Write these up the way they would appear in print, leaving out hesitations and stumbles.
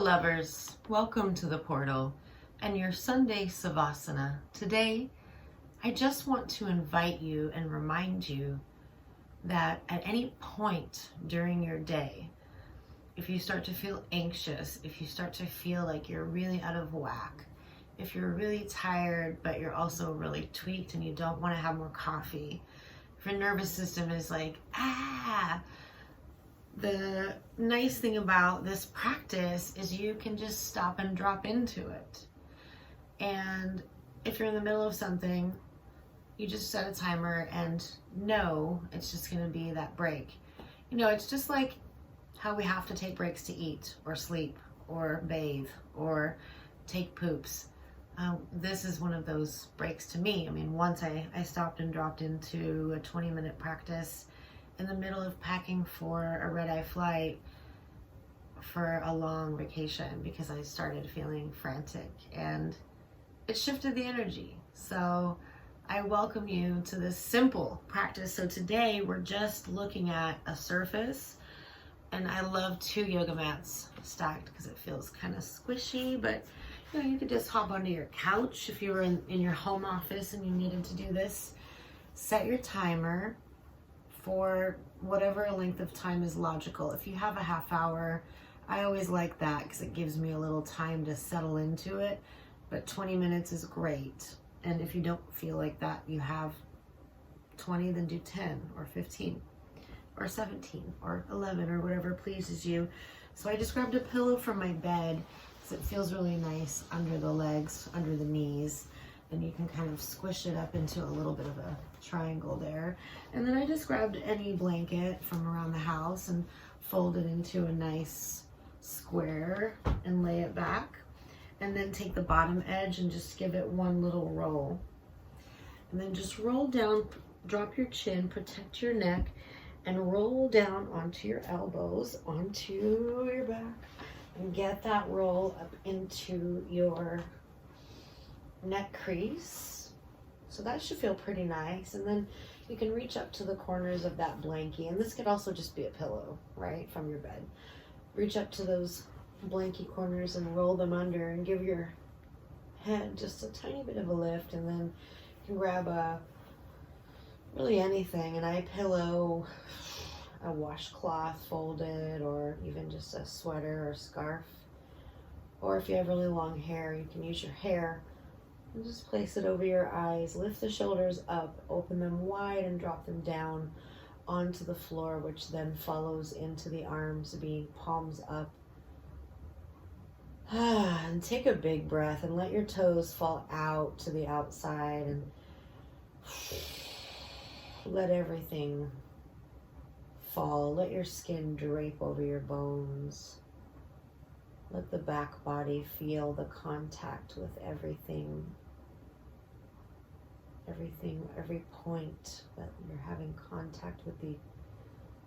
lovers, welcome to the portal and your Sunday Savasana. Today, I just want to invite you and remind you that at any point during your day, if you start to feel anxious, if you start to feel like you're really out of whack, if you're really tired but you're also really tweaked and you don't want to have more coffee, if your nervous system is like, the nice thing about this practice is you can just stop and drop into it. And if you're in the middle of something, you just set a timer and know it's just going to be that break. You know, it's just like how we have to take breaks to eat or sleep or bathe or take poops. This is one of those breaks to me. I mean, once I stopped and dropped into a 20-minute practice in the middle of packing for a red-eye flight for a long vacation because I started feeling frantic and it shifted the energy. So I welcome you to this simple practice. So today we're just looking at a surface, and I love 2 yoga mats stacked because it feels kind of squishy, but you know, you could just hop onto your couch if you were in your home office and you needed to do this. Set your timer for whatever length of time is logical. If you have a half hour, I always like that because it gives me a little time to settle into it, but 20 minutes is great. And if you don't feel like that, you have 20, then do 10 or 15 or 17 or 11 or whatever pleases you. So I just grabbed a pillow from my bed because it feels really nice under the legs, under the knees. And you can kind of squish it up into a little bit of a triangle there. And then I just grabbed any blanket from around the house and fold it into a nice square and lay it back. And then take the bottom edge and just give it one little roll. And then just roll down, drop your chin, protect your neck, and roll down onto your elbows, onto your back, and get that roll up into your neck crease. So that should feel pretty nice. And then you can reach up to the corners of that blankie, and this could also just be a pillow, right, from your bed. Reach up to those blankie corners and roll them under and give your head just a tiny bit of a lift. And then you can grab really anything, an eye pillow, a washcloth folded, or even just a sweater or scarf. Or if you have really long hair, you can use your hair and just place it over your eyes. Lift the shoulders up, open them wide, and drop them down onto the floor, which then follows into the arms, being palms up. And take a big breath and let your toes fall out to the outside, and let everything fall. Let your skin drape over your bones. Let the back body feel the contact with everything, every point that you're having contact with the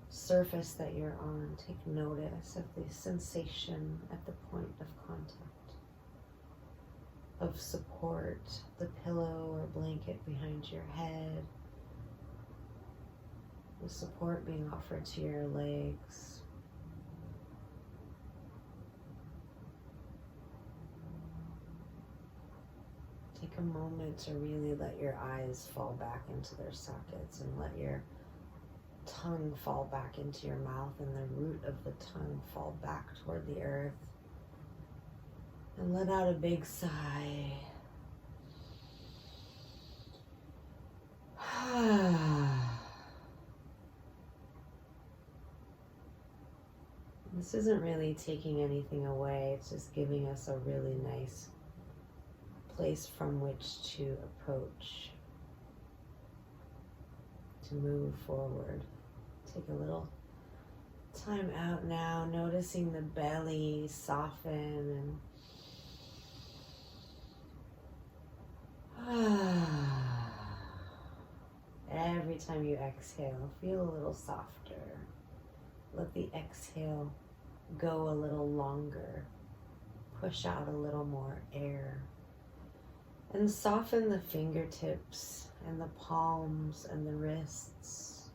surface that you're on. Take notice of the sensation at the point of contact, of support, the pillow or blanket behind your head, the support being offered to your legs. Take a moment to really let your eyes fall back into their sockets and let your tongue fall back into your mouth and the root of the tongue fall back toward the earth. And let out a big sigh. This isn't really taking anything away, it's just giving us a really nice place from which to approach, to move forward. Take a little time out now, noticing the belly soften, and every time you exhale, feel a little softer. Let the exhale go a little longer. Push out a little more air. And soften the fingertips and the palms and the wrists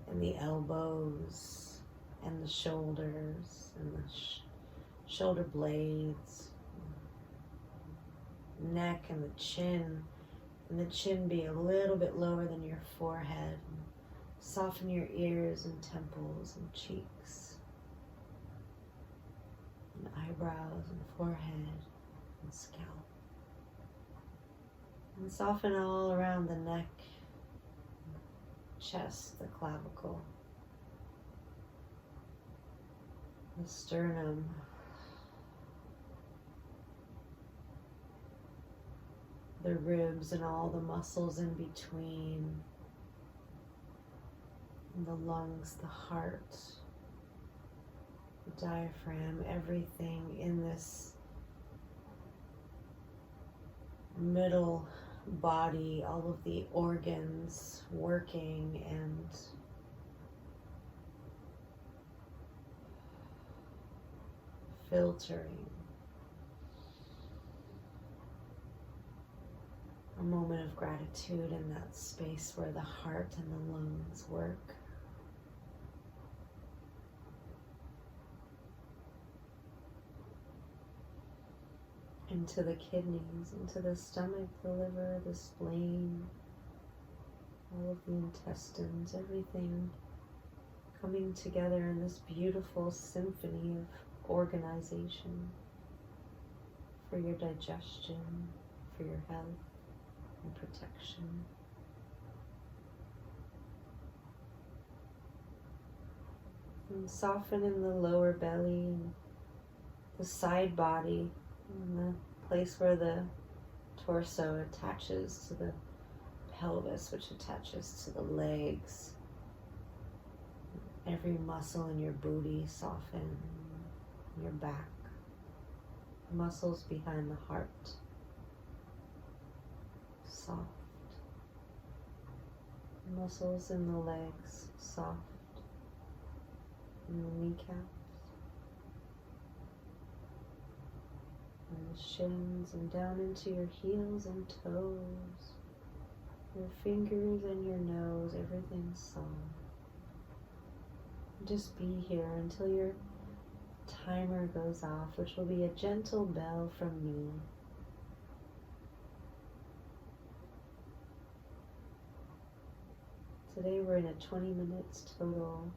and the elbows and the shoulders and the shoulder blades, neck and the chin. And the chin be a little bit lower than your forehead. Soften your ears and temples and cheeks, and eyebrows and forehead and scalp. And soften all around the neck, chest, the clavicle, the sternum, the ribs and all the muscles in between, and the lungs, the heart, the diaphragm, everything in this middle body, all of the organs working and filtering. A moment of gratitude in that space where the heart and the lungs work. Into the kidneys, into the stomach, the liver, the spleen, all of the intestines, everything coming together in this beautiful symphony of organization for your digestion, for your health and protection. And soften in the lower belly and the side body, and the place where the torso attaches to the pelvis, which attaches to the legs. Every muscle in your booty soften, your back, muscles behind the heart, soft. Muscles in the legs, soft. In the kneecaps. And the shins, and down into your heels and toes, your fingers and your nose, everything's soft. Just be here until your timer goes off, which will be a gentle bell from me. Today we're in a 20 minutes total.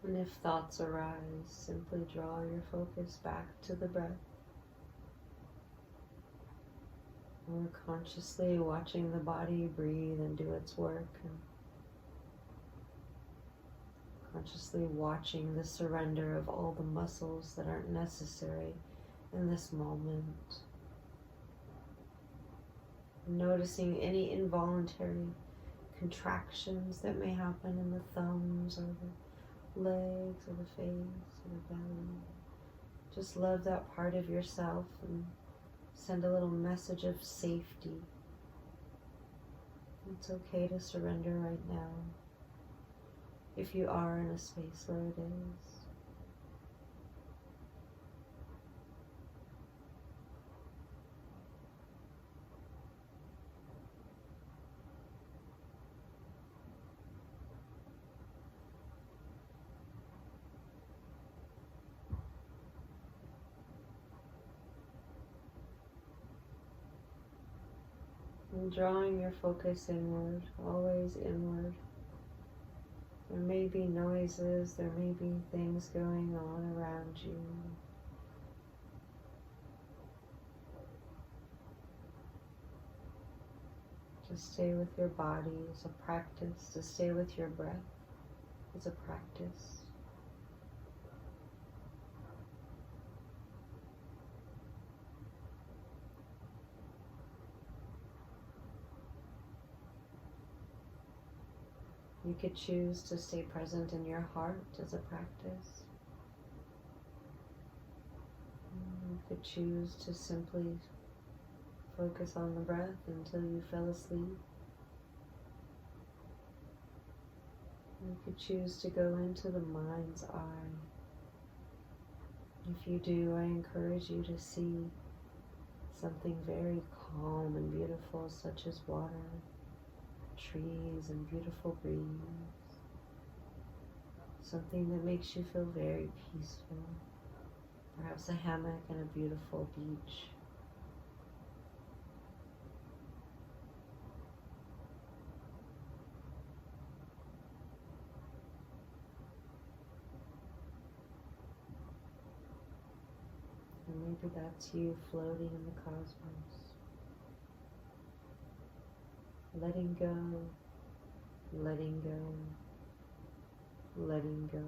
And if thoughts arise, simply draw your focus back to the breath. We're consciously watching the body breathe and do its work, and consciously watching the surrender of all the muscles that aren't necessary in this moment. Noticing any involuntary contractions that may happen in the thumbs or the legs or the face or the belly. Just love that part of yourself and send a little message of safety. It's okay to surrender right now if you are in a space where it is. And drawing your focus inward, always inward. There may be noises, there may be things going on around you. to stay with your body is a practice. To stay with your breath is a practice. You could choose to stay present in your heart as a practice. You could choose to simply focus on the breath until you fell asleep. You could choose to go into the mind's eye. If you do, I encourage you to see something very calm and beautiful, such as water, trees, and beautiful breeze. Something that makes you feel very peaceful. Perhaps a hammock and a beautiful beach. And maybe that's you floating in the cosmos. Letting go, letting go, letting go.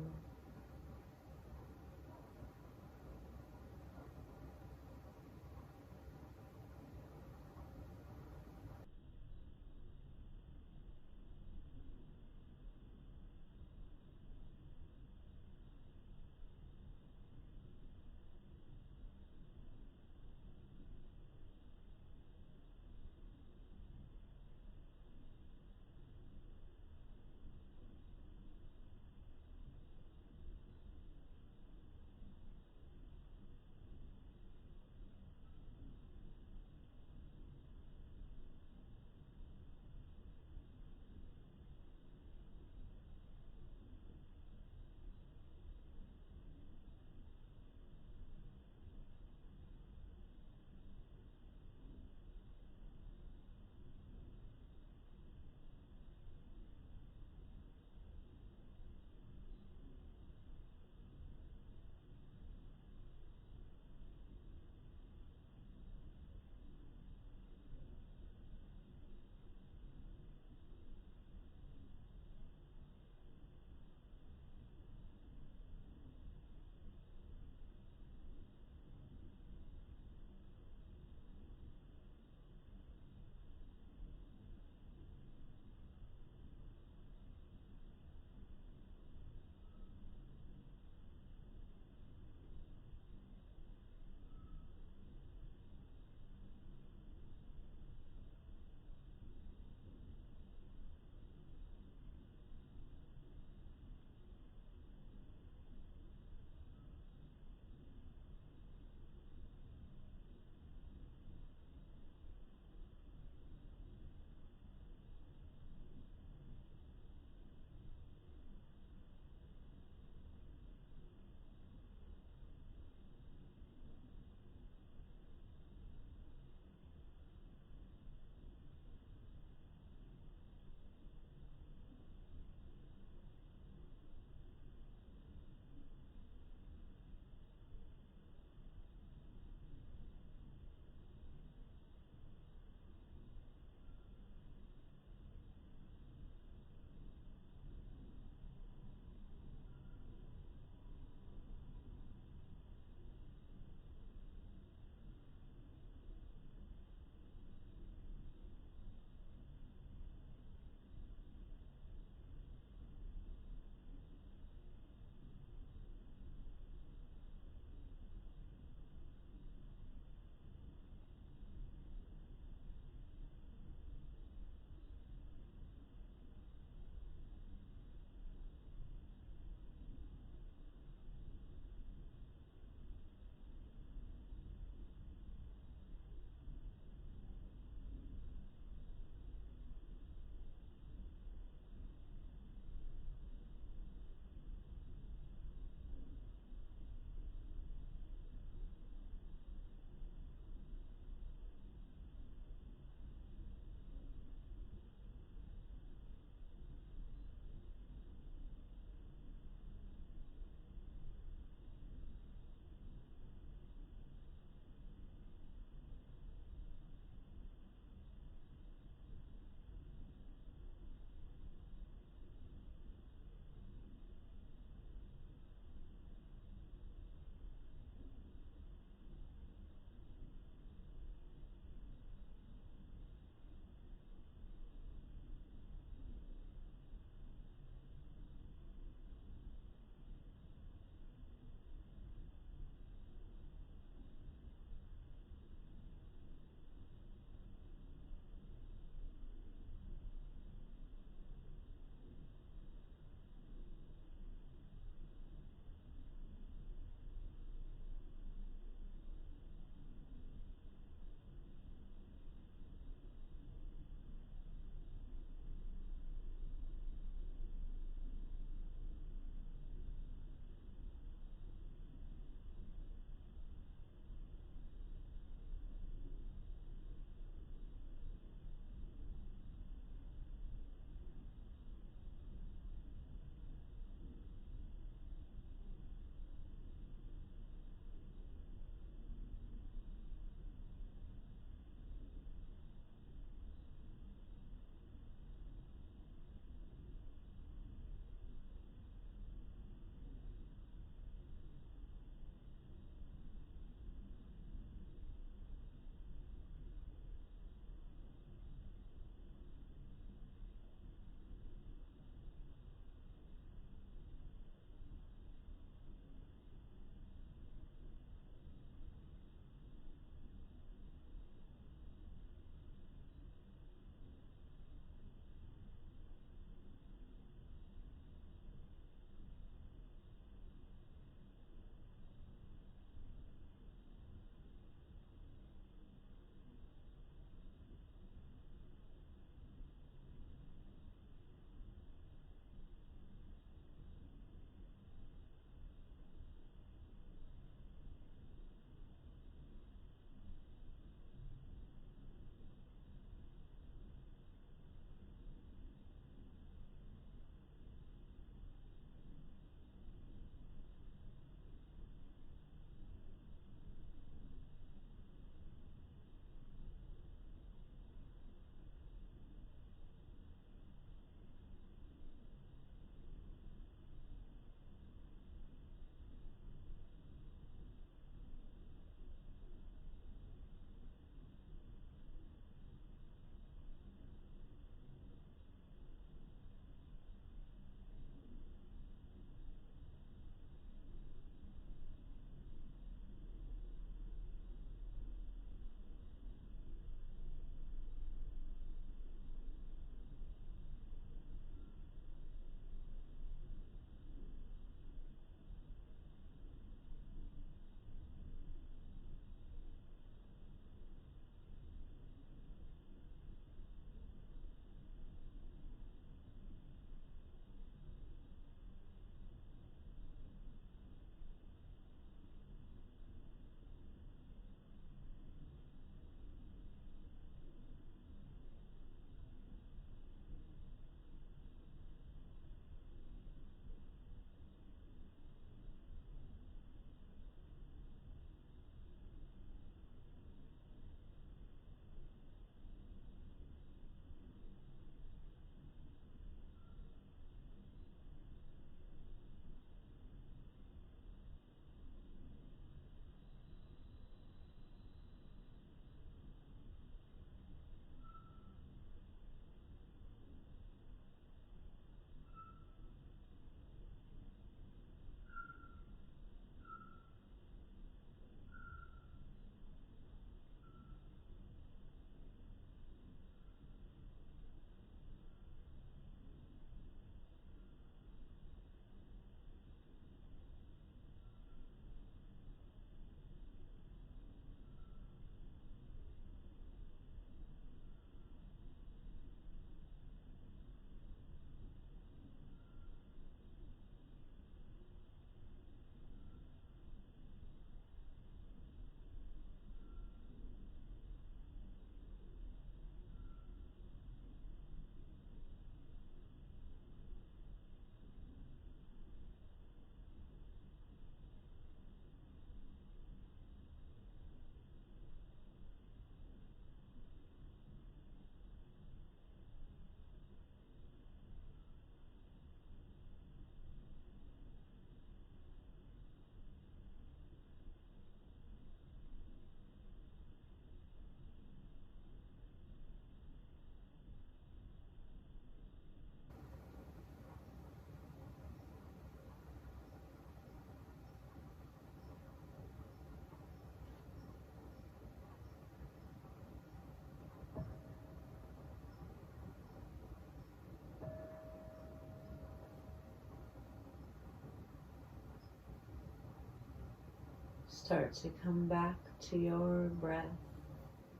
Start to come back to your breath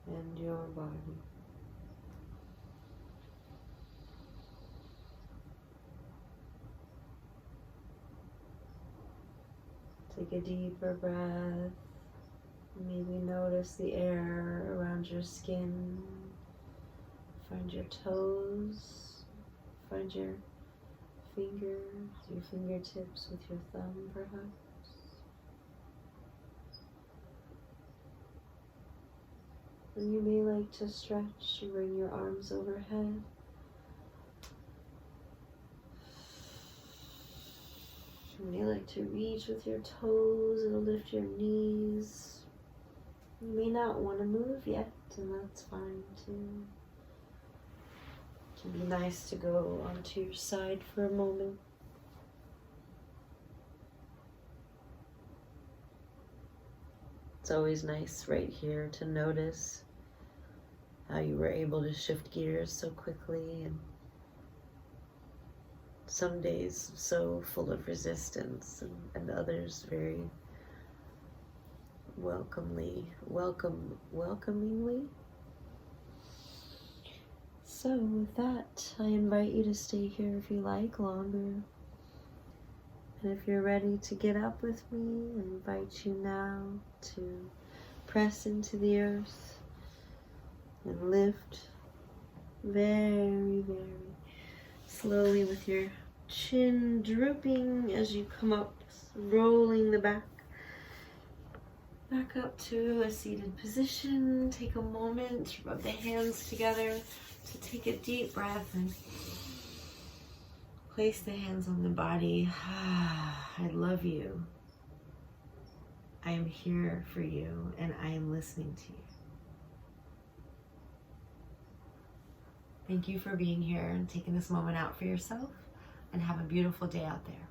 and your body. Take a deeper breath. Maybe notice the air around your skin. Find your toes. Find your fingers, your fingertips with your thumb perhaps. And you may like to stretch and bring your arms overhead. You may like to reach with your toes and lift your knees. You may not want to move yet, and that's fine too. It can be nice to go onto your side for a moment. It's always nice right here to notice how you were able to shift gears so quickly, and some days so full of resistance, and others very welcomingly. So with that, I invite you to stay here if you like longer. And if you're ready to get up with me, I invite you now to press into the earth and lift very, very slowly with your chin drooping as you come up, rolling the back up to a seated position. Take a moment to rub the hands together, to take a deep breath and place the hands on the body. I love you. I am here for you, and I am listening to you. Thank you for being here and taking this moment out for yourself, and have a beautiful day out there.